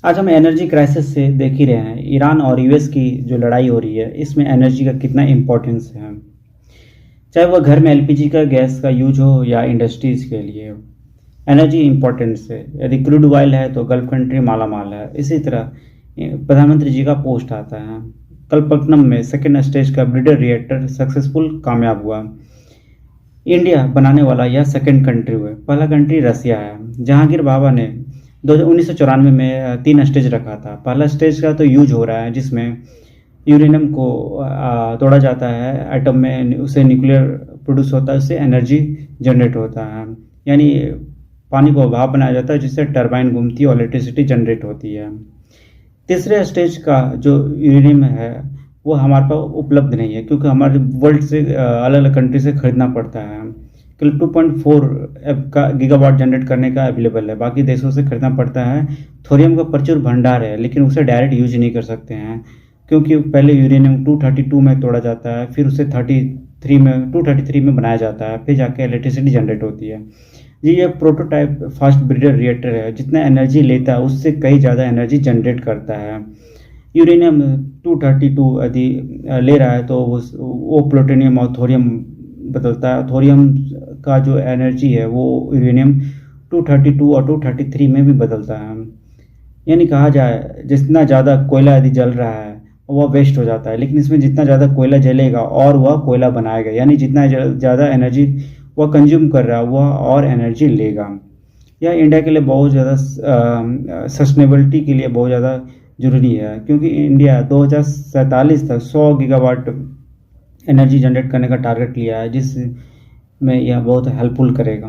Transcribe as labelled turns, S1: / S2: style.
S1: आज हम energy crisis से देख ही रहे हैं। ईरान और यूएस की जो लड़ाई हो रही है, इसमें एनर्जी का कितना इम्पोर्टेंस है। चाहे वह घर में एलपीजी का गैस का यूज हो या इंडस्ट्रीज के लिए, एनर्जी इम्पोर्टेंस है। यदि क्रूड ऑयल है तो गल्फ कंट्री माला माल है। इसी तरह प्रधानमंत्री जी का पोस्ट आता है। कलपत्तनम में सेकेंड स्टेज का ब्रिडर रिएक्टर सक्सेसफुल कामयाब हुआ। इंडिया बनाने वाला यह सेकंड कंट्री हुआ। पहला कंट्री रसिया है। जहांगीर बाबा ने 1994 में 3 स्टेज रखा था। पहला स्टेज का तो यूज हो रहा है, जिसमें यूरेनियम को तोड़ा जाता है एटम में, उससे न्यूक्लियर प्रोड्यूस होता है, उससे एनर्जी जनरेट होता है। यानी पानी को भाप बनाया जाता है, जिससे टरबाइन घूमती है और इलेक्ट्रिसिटी जनरेट होती है। तीसरे स्टेज का जो यूरेनियम है वो हमारे पास उपलब्ध नहीं है, क्योंकि हमारे वर्ल्ड से अलग अलग कंट्री से खरीदना पड़ता है। केवल 2.4 का गीगावाट जनरेट करने का अवेलेबल है, बाकी देशों से खरीदना पड़ता है। थोरियम का प्रचुर भंडार है, लेकिन उसे डायरेक्ट यूज नहीं कर सकते हैं, क्योंकि पहले यूरेनियम 232 में तोड़ा जाता है, फिर उसे 233 में बनाया जाता है, फिर जाके इलेक्ट्रिसिटी जनरेट होती है। ये प्रोटोटाइप फास्ट ब्रीडर रिएक्टर है। जितना एनर्जी लेता है उससे कई ज़्यादा एनर्जी जनरेट करता है। यूरेनियम 232 यदि ले रहा है तो वो प्लूटोनियम और थोरियम बदलता है। थोरियम का जो एनर्जी है वो यूरेनियम 232 और 233 में भी बदलता है। यानी कहा जाए, जितना ज़्यादा कोयला यदि जल रहा है वह वेस्ट हो जाता है, लेकिन इसमें जितना ज़्यादा कोयला जलेगा और वह कोयला बनाएगा, यानी जितना ज़्यादा एनर्जी वह कंज्यूम कर रहा है वह और एनर्जी लेगा। यह इंडिया के लिए बहुत ज़्यादा सस्टेनेबिलिटी के लिए बहुत ज़्यादा ज़रूरी है, क्योंकि इंडिया 2047 तक 100 गीगावाट एनर्जी जनरेट करने का टारगेट लिया है, जिसमें यह बहुत हेल्पफुल करेगा।